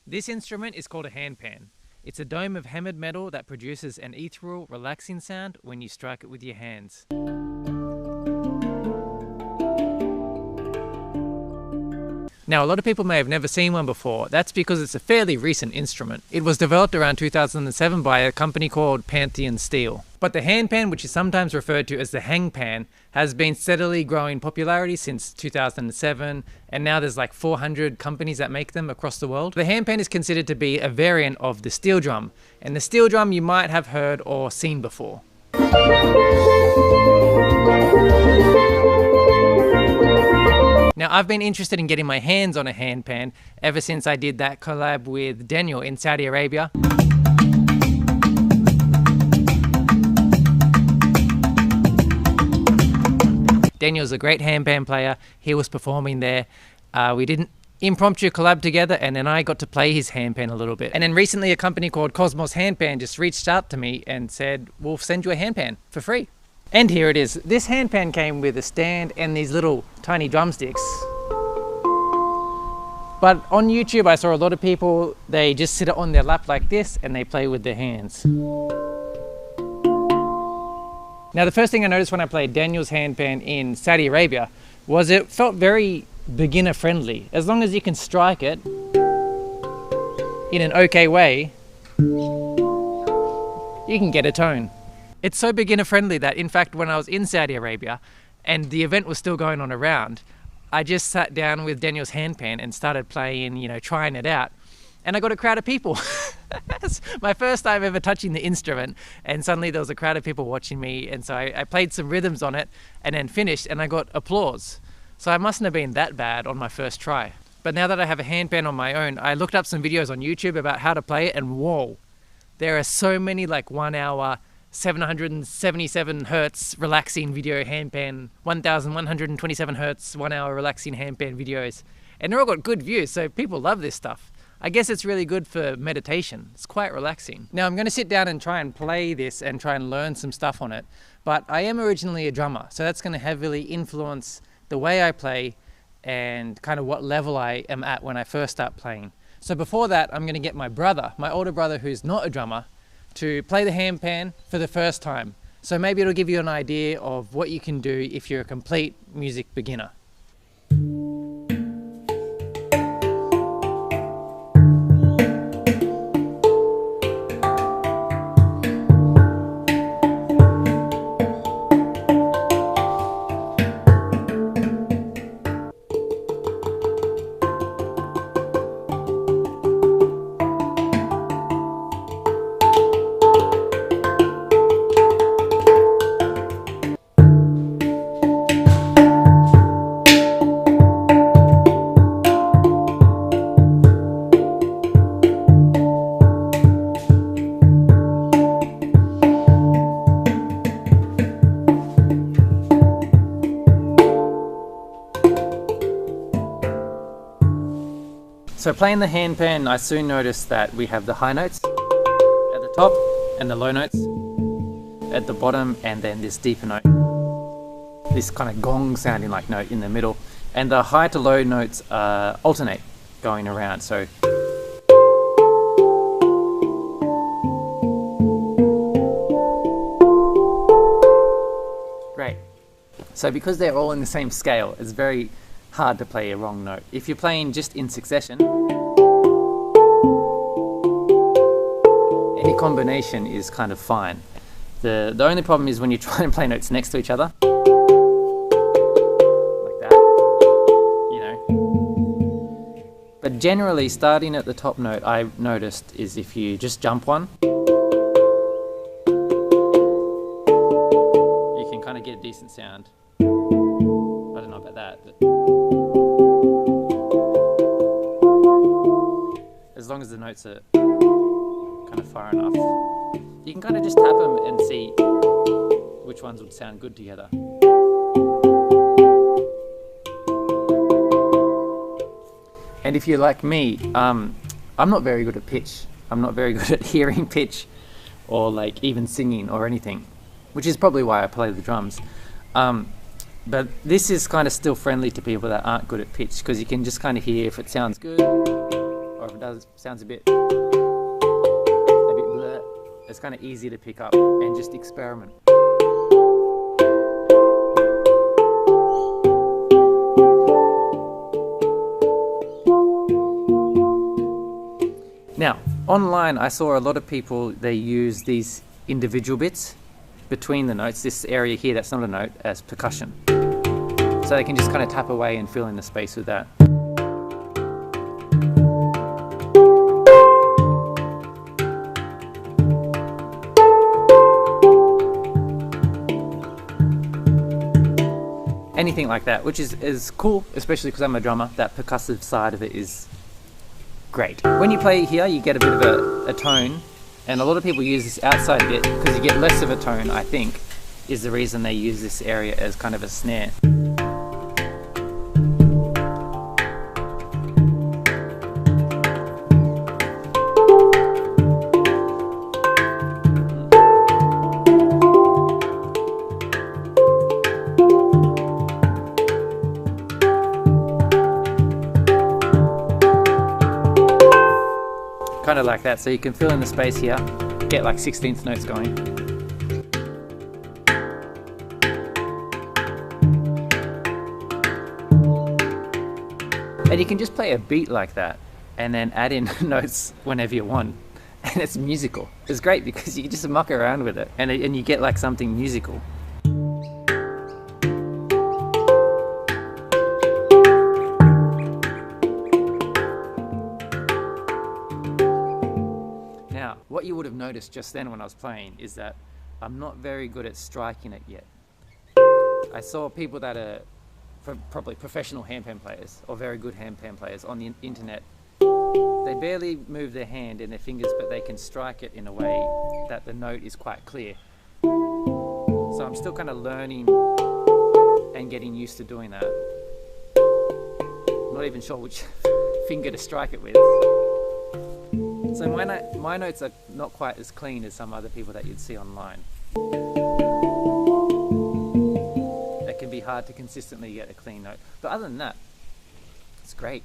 This instrument is called a handpan. It's a dome of hammered metal that produces an ethereal, relaxing sound when you strike it with your hands. Now, a lot of people may have never seen one before. That's because it's a fairly recent instrument. It was developed around 2007 by a company called Pantheon Steel. But the handpan, which is sometimes referred to as the hangpan, has been steadily growing popularity since 2007, and now there's like 400 companies that make them across the world. The handpan is considered to be a variant of the steel drum, and the steel drum you might have heard or seen before. Now, I've been interested in getting my hands on a handpan ever since I did that collab with Daniel in Saudi Arabia. Daniel's a great handpan player. He was performing there. We did an impromptu collab together, and then I got to play his handpan a little bit. And then recently a company called Cosmos Handpan just reached out to me and said, we'll send you a handpan for free. And here it is. This handpan came with a stand and these little tiny drumsticks. But on YouTube I saw a lot of people, they just sit it on their lap like this and they play with their hands. Now, the first thing I noticed when I played Daniel's handpan in Saudi Arabia was it felt very beginner friendly. As long as you can strike it in an okay way, you can get a tone. It's so beginner friendly that, in fact, when I was in Saudi Arabia and the event was still going on around, I just sat down with Daniel's handpan and started playing, trying it out. And I got a crowd of people. It's my first time ever touching the instrument, and suddenly there was a crowd of people watching me, and so I played some rhythms on it and then finished, and I got applause. So I mustn't have been that bad on my first try. But now that I have a handpan on my own, I looked up some videos on YouTube about how to play it, and whoa, there are so many 1 hour, 777 hertz relaxing video handpan, 1127 hertz 1 hour relaxing handpan videos, and they're all got good views, so people love this stuff. I guess it's really good for meditation. It's quite relaxing. Now, I'm going to sit down and try and play this and try and learn some stuff on it, but I am originally a drummer, so that's going to heavily influence the way I play and kind of what level I am at when I first start playing. So before that, I'm going to get my brother, my older brother who's not a drummer, to play the handpan for the first time. So maybe it'll give you an idea of what you can do if you're a complete music beginner. So playing the handpan, I soon noticed that we have the high notes at the top and the low notes at the bottom, and then this deeper note, this kind of gong sounding like note in the middle, and the high to low notes alternate going around. So great. So because they're all in the same scale, it's very hard to play a wrong note. If you're playing just in succession, any combination is kind of fine. The only problem is when you try and play notes next to each other, like that, But generally, starting at the top note, I've noticed, is if you just jump one, you can kind of get a decent sound. I don't know about that, but as long as the notes are kind of far enough, you can kind of just tap them and see which ones would sound good together. And if you're like me, I'm not very good at pitch. I'm not very good at hearing pitch or like even singing or anything, which is probably why I play the drums. But this is kind of still friendly to people that aren't good at pitch, because you can just kind of hear if it sounds good or if it does sounds a bit bleh, it's kind of easy to pick up and just experiment. Now, online I saw a lot of people, they use these individual bits between the notes, this area here that's not a note, as percussion. So they can just kind of tap away and fill in the space with that. Anything like that, which is cool, especially because I'm a drummer. That percussive side of it is great. When you play here, you get a bit of a tone, and a lot of people use this outside bit because you get less of a tone, I think, is the reason they use this area as kind of a snare. Kind of like that, so you can fill in the space here, get like 16th notes going. And you can just play a beat like that and then add in notes whenever you want, and it's musical. It's great because you can just muck around with it and you get like something musical. Now, what you would have noticed just then when I was playing is that I'm not very good at striking it yet. I saw people that are probably professional handpan players or very good handpan players on the internet. They barely move their hand and their fingers, but they can strike it in a way that the note is quite clear. So I'm still kind of learning and getting used to doing that. I'm not even sure which finger to strike it with. So my notes are not quite as clean as some other people that you'd see online. It can be hard to consistently get a clean note. But other than that, it's great.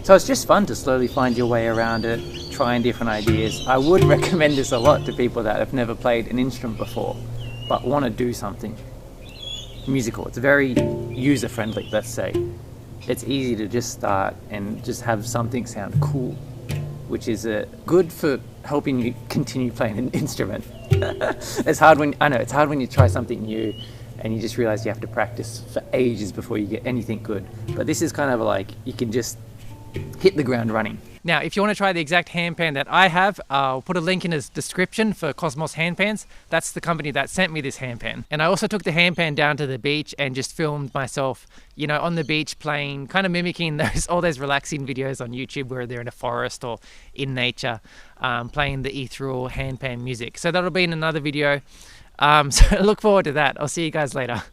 So it's just fun to slowly find your way around it, trying different ideas. I would recommend this a lot to people that have never played an instrument before, but want to do something musical. It's very user-friendly, let's say. It's easy to just start and just have something sound cool, which is good for helping you continue playing an instrument. It's hard when you try something new and you just realize you have to practice for ages before you get anything good. But this is kind of like, you can just hit the ground running. Now, if you want to try the exact handpan that I have, I'll put a link in the description for Cosmos Handpans. That's the company that sent me this handpan. And I also took the handpan down to the beach and just filmed myself, you know, on the beach playing, kind of mimicking all those relaxing videos on YouTube where they're in a forest or in nature, playing the ethereal handpan music. So that'll be in another video. So look forward to that. I'll see you guys later.